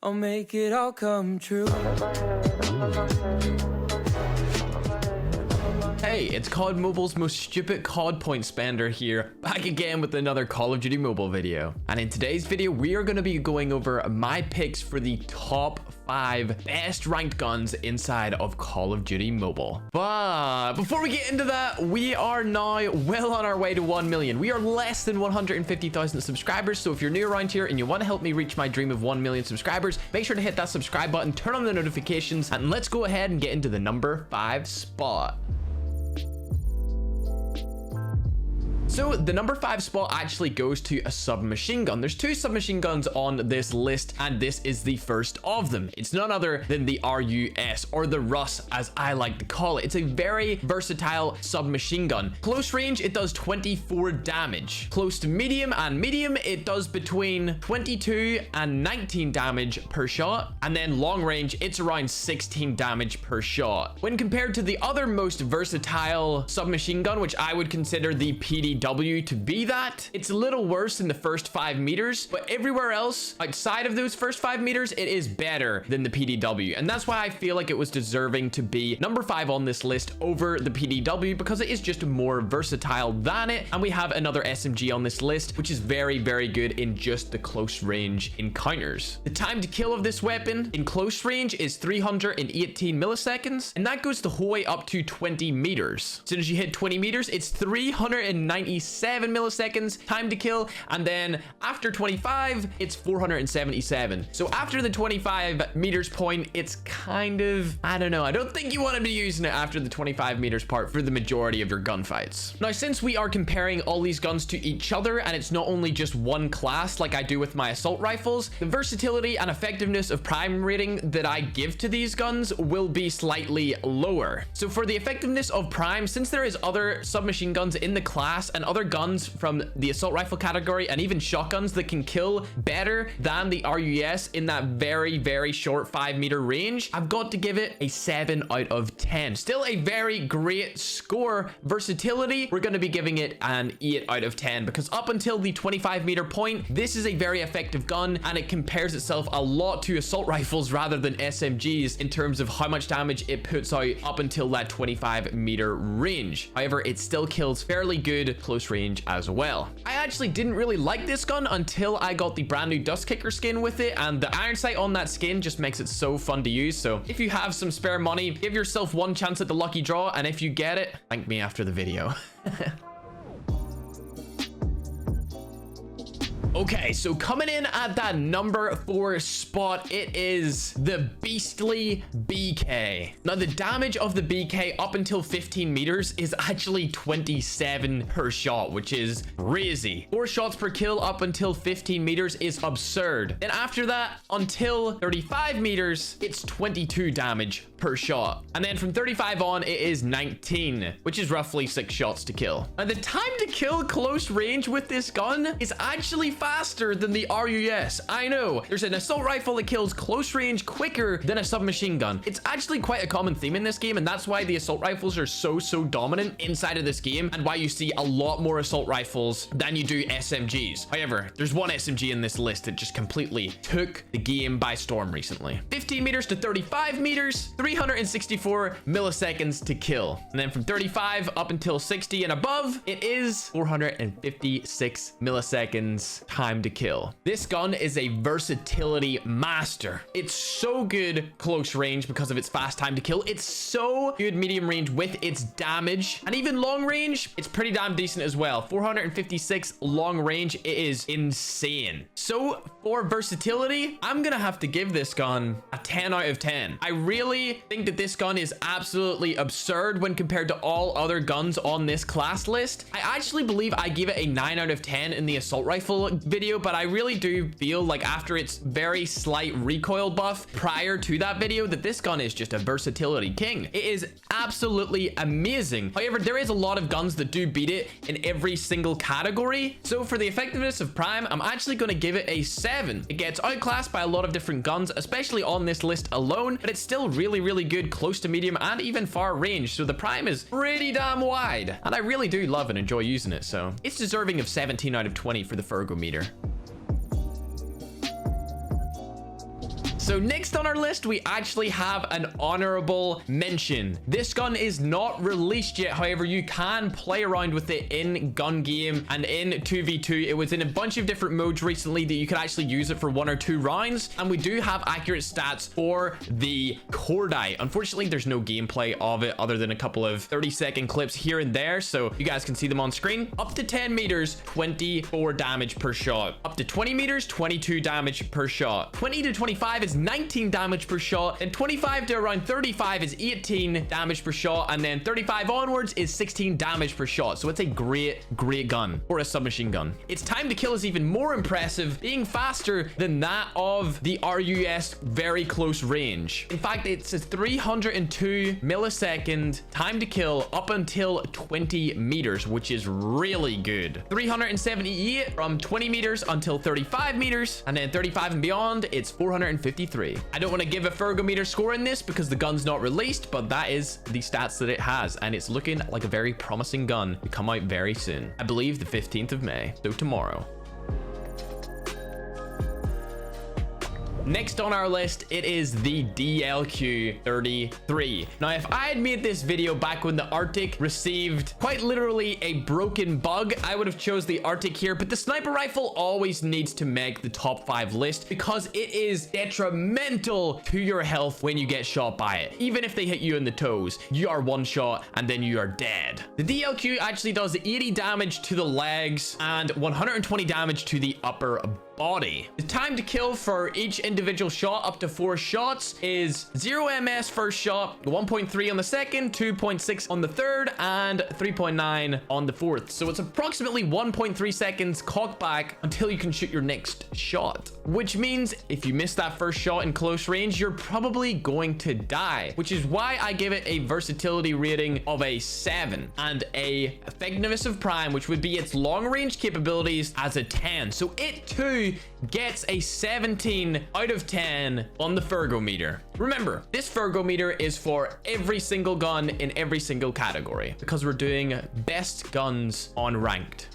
I'll make it all come true. Hey, it's COD Mobile's most stupid COD point spender here, back again with another Call of Duty Mobile video. And in today's video, we are going to be going over my picks for the top 5 best ranked guns inside of Call of Duty Mobile. But before we get into that, we are now well on our way to 1 million. We are less than 150,000 subscribers, so if you're new around here and you want to help me reach my dream of 1 million subscribers, make sure to hit that subscribe button, turn on the notifications, and let's go ahead and get into the number 5 spot. So the number 5 spot actually goes to a submachine gun. There's 2 submachine guns on this list, and this is the first of them. It's none other than the RUS, or the Russ as I like to call it. It's a very versatile submachine gun. Close range, it does 24 damage. Close to medium and medium, it does between 22 and 19 damage per shot. And then long range, it's around 16 damage per shot. When compared to the other most versatile submachine gun, which I would consider the PDW to be that, it's a little worse in the first 5 meters, but everywhere else outside of those first 5 meters, it is better than the PDW. And that's why I feel like it was deserving to be number 5 on this list over the PDW, because it is just more versatile than it. And we have another SMG on this list, which is very, very good in just the close range encounters. The time to kill of this weapon in close range is 318 milliseconds, and that goes the whole way up to 20 meters. As soon as you hit 20 meters, it's 397 milliseconds time to kill, and then after 25 it's 477. So after the 25 meters point, it's kind of, I don't know, I don't think you want to be using it after the 25 meters part for the majority of your gunfights. Now, since we are comparing all these guns to each other, and it's not only just one class like I do with my assault rifles, the versatility and effectiveness of prime rating that I give to these guns will be slightly lower. So for the effectiveness of prime, since there is other submachine guns in the class and other guns from the assault rifle category and even shotguns that can kill better than the RUS in that very, very short 5-meter range, I've got to give it a 7 out of 10. Still a very great score. Versatility, we're going to be giving it an 8 out of 10, because up until the 25-meter point, this is a very effective gun, and it compares itself a lot to assault rifles rather than SMGs in terms of how much damage it puts out up until that 25-meter range. However, it still kills fairly good close range as well. I actually didn't really like this gun until I got the brand new Dust Kicker skin with it, and the iron sight on that skin just makes it so fun to use. So if you have some spare money, give yourself one chance at the lucky draw, and if you get it, thank me after the video. Okay, so coming in at that number 4 spot, it is the beastly BK. Now, the damage of the BK up until 15 meters is actually 27 per shot, which is crazy. 4 shots per kill up until 15 meters is absurd. Then after that, until 35 meters, it's 22 damage per shot. And then from 35 on, it is 19, which is roughly 6 shots to kill. And the time to kill close range with this gun is actually faster than the RUS. I know, there's an assault rifle that kills close range quicker than a submachine gun. It's actually quite a common theme in this game, and that's why the assault rifles are so dominant inside of this game, and why you see a lot more assault rifles than you do SMGs. However, there's one SMG in this list that just completely took the game by storm recently. 15 meters to 35 meters, 364 milliseconds to kill. And then from 35 up until 60 and above, it is 456 milliseconds time to kill. This gun is a versatility master. It's so good close range because of its fast time to kill. It's so good medium range with its damage, and even long range, it's pretty damn decent as well. 456 long range, it is insane. So for versatility, I'm gonna have to give this gun a 10 out of 10. I really think that this gun is absolutely absurd when compared to all other guns on this class list. I actually believe I give it a 9 out of 10 in the assault rifle video, but I really do feel like after its very slight recoil buff prior to that video, that this gun is just a versatility king. It is absolutely amazing. However, there is a lot of guns that do beat it in every single category. So for the effectiveness of prime, I'm actually going to give it a 7. It gets outclassed by a lot of different guns, especially on this list alone, but it's still really good close to medium and even far range. So the prime is pretty damn wide, and I really do love and enjoy using it. So it's deserving of 17 out of 20 for the Fergometer. So next on our list, we actually have an honorable mention. This gun is not released yet. However, you can play around with it in gun game and in 2v2. It was in a bunch of different modes recently that you could actually use it for 1 or 2 rounds. And we do have accurate stats for the CODI. Unfortunately, there's no gameplay of it other than a couple of 30-second clips here and there. So you guys can see them on screen. Up to 10 meters, 24 damage per shot. Up to 20 meters, 22 damage per shot. 20 to 25 is 19 damage per shot. And 25 to around 35 is 18 damage per shot. And then 35 onwards is 16 damage per shot. So it's a great gun for a submachine gun. Its time to kill is even more impressive, being faster than that of the RUS very close range. In fact, it's a 302 millisecond time to kill up until 20 meters, which is really good. 378 from 20 meters until 35 meters, and then 35 and beyond, it's 453. I don't want to give a Fergometer score in this because the gun's not released, but that is the stats that it has, and it's looking like a very promising gun to come out very soon. I believe the 15th of May, so tomorrow. Next on our list, it is the DLQ-33. Now, if I had made this video back when the Arctic received quite literally a broken bug, I would have chose the Arctic here, but the sniper rifle always needs to make the top 5 list because it is detrimental to your health when you get shot by it. Even if they hit you in the toes, you are one shot and then you are dead. The DLQ actually does 80 damage to the legs and 120 damage to the upper body. The time to kill for each individual shot up to 4 shots is 0 ms first shot, 1.3 on the second, 2.6 on the third, and 3.9 on the fourth. So it's approximately 1.3 seconds cock back until you can shoot your next shot, which means if you miss that first shot in close range, you're probably going to die, which is why I give it a versatility rating of a 7 and a effectiveness of prime, which would be its long range capabilities, as a 10. So it too gets a 17 out of 10 on the Fergometer. Remember, this Fergometer is for every single gun in every single category because we're doing best guns on ranked.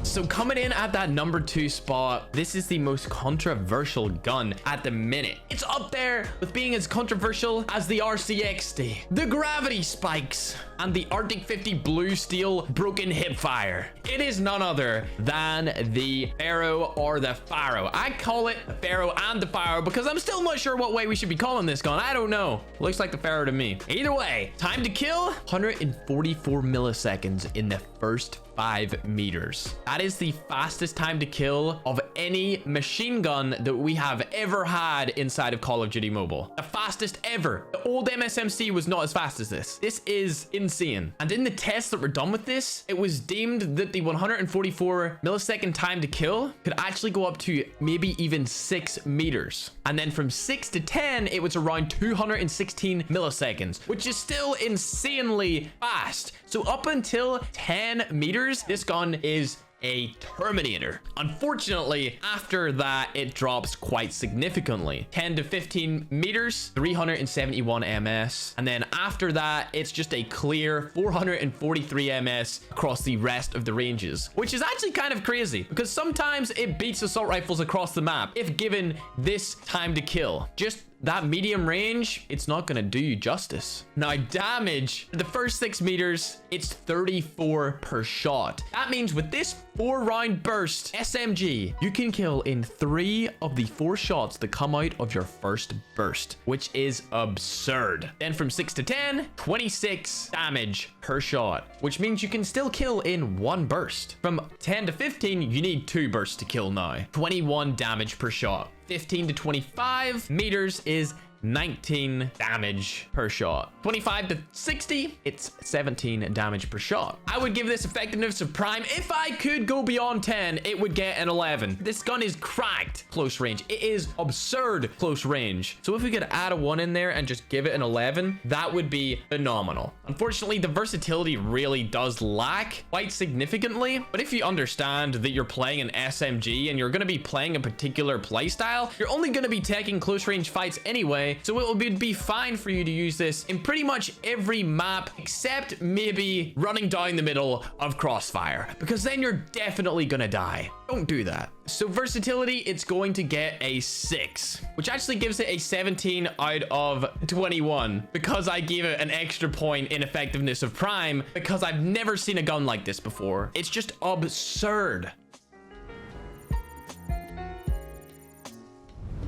So coming in at that number 2 spot, this is the most controversial gun at the minute. It's up there with being as controversial as the RCXD, the gravity spikes, and the Arctic 50 blue steel broken hipfire. It is none other than the Pharaoh or the Pharaoh. I call it the Pharaoh and the Pharaoh because I'm still not sure what way we should be calling this gun. I don't know. Looks like the Pharaoh to me. Either way, time to kill 144 milliseconds in the first 5 meters. That is the fastest time to kill of any machine gun that we have ever had inside of Call of Duty Mobile. The fastest ever. The old MSMC was not as fast as this. This is insane. And in the tests that were done with this, it was deemed that the 144 millisecond time to kill could actually go up to maybe even 6 meters. And then from 6 to 10, it was around 216 milliseconds, which is still insanely fast. So up until 10 meters, this gun is a Terminator. Unfortunately, after that, it drops quite significantly. 10 to 15 meters, 371 ms. And then after that, it's just a clear 443 ms across the rest of the ranges, which is actually kind of crazy because sometimes it beats assault rifles across the map if given this time to kill. Just that medium range, it's not gonna do you justice. Now, damage, the first 6 meters, it's 34 per shot. That means with this 4-round burst SMG, you can kill in 3 of the 4 shots that come out of your first burst, which is absurd. Then from 6 to 10, 26 damage per shot, which means you can still kill in 1 burst. From 10 to 15, you need 2 bursts to kill now. 21 damage per shot. 15 to 25 meters is 19 damage per shot. 25 to 60, it's 17 damage per shot. I would give this effectiveness of prime. If I could go beyond 10, it would get an 11. This gun is cracked close range. It is absurd close range. So if we could add a 1 in there and just give it an 11, that would be phenomenal. Unfortunately, the versatility really does lack quite significantly. But if you understand that you're playing an SMG and you're going to be playing a particular playstyle, you're only going to be taking close range fights anyway. anyway. So it would be fine for you to use this in pretty much every map, except maybe running down the middle of Crossfire, because then you're definitely gonna die. Don't do that. So versatility, it's going to get a 6, which actually gives it a 17 out of 21, because I gave it an extra point in effectiveness of prime, because I've never seen a gun like this before. It's just absurd.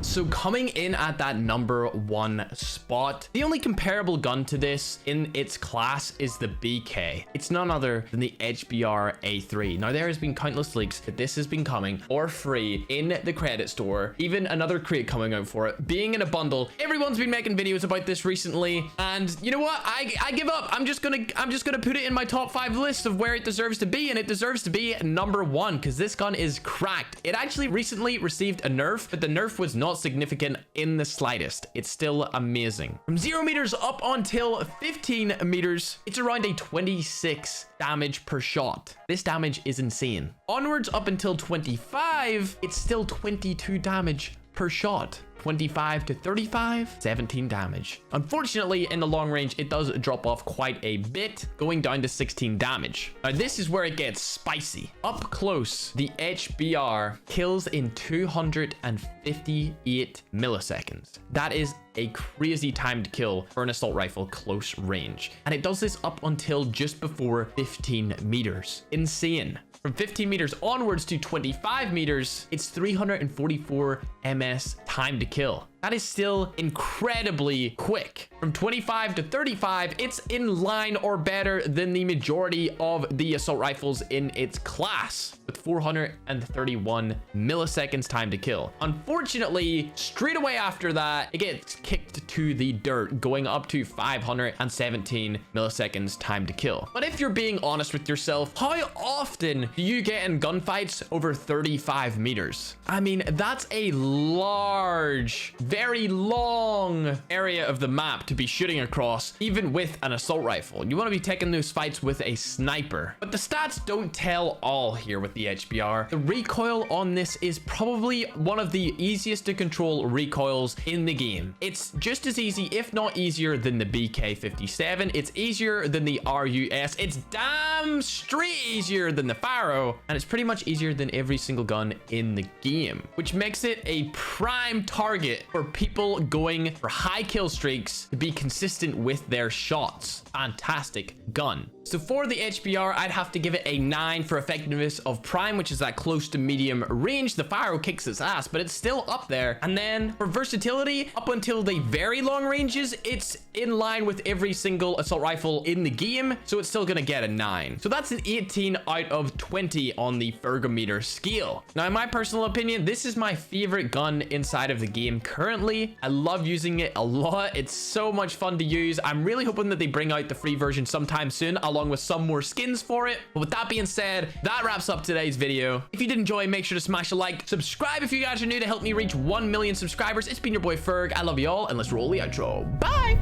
So coming in at that number 1 spot, the only comparable gun to this in its class is the BK. It's none other than the HBR A3. Now there has been countless leaks that this has been coming for free in the credit store, even another crate coming out for it, being in a bundle. Everyone's been making videos about this recently, and you know what? I give up. I'm just gonna put it in my top 5 list of where it deserves to be, and it deserves to be number 1 because this gun is cracked. It actually recently received a nerf, but the nerf was not significant in the slightest. It's still amazing. From 0 meters up until 15 meters, it's around a 26 damage per shot. This damage is insane. Onwards up until 25, it's still 22 damage per shot. 25 to 35, 17 damage. Unfortunately, in the long range, it does drop off quite a bit, going down to 16 damage. Now, this is where it gets spicy. Up close, the HBR kills in 258 milliseconds. That is a crazy time to kill for an assault rifle close range. And it does this up until just before 15 meters. Insane. From 15 meters onwards to 25 meters, it's 344 ms time to kill. That is still incredibly quick. From 25 to 35, it's in line or better than the majority of the assault rifles in its class, with 431 milliseconds time to kill. Unfortunately, straight away after that, it gets kicked to the dirt, going up to 517 milliseconds time to kill. But if you're being honest with yourself, how often do you get in gunfights over 35 meters? I mean, that's a large, very long area of the map to be shooting across, even with an assault rifle. You want to be taking those fights with a sniper. But the stats don't tell all here with the HBR. The recoil on this is probably one of the easiest to control recoils in the game. It's just as easy, if not easier, than the BK-57. It's easier than the RUS. It's damn straight easier than the Pharaoh, and it's pretty much easier than every single gun in the game, which makes it a prime target for people going for high kill streaks to be consistent with their shots. Fantastic gun. So for the HBR, I'd have to give it a 9 for effectiveness of prime, which is that close to medium range. The Pharaoh kicks its ass, but it's still up there. And then for versatility, up until the very long ranges, it's in line with every single assault rifle in the game, so it's still gonna get a 9. So that's an 18 out of 20 on the Fergometer scale. Now, in my personal opinion, this is my favorite gun inside of the game currently. I love using it a lot. It's so much fun to use. I'm really hoping that they bring out the free version sometime soon, along with some more skins for it. But with that being said, that wraps up today's video. If you did enjoy, make sure to smash a like, subscribe if you guys are new to help me reach 1 million subscribers. It's been your boy Ferg. I love you all, and let's roll the outro. Bye.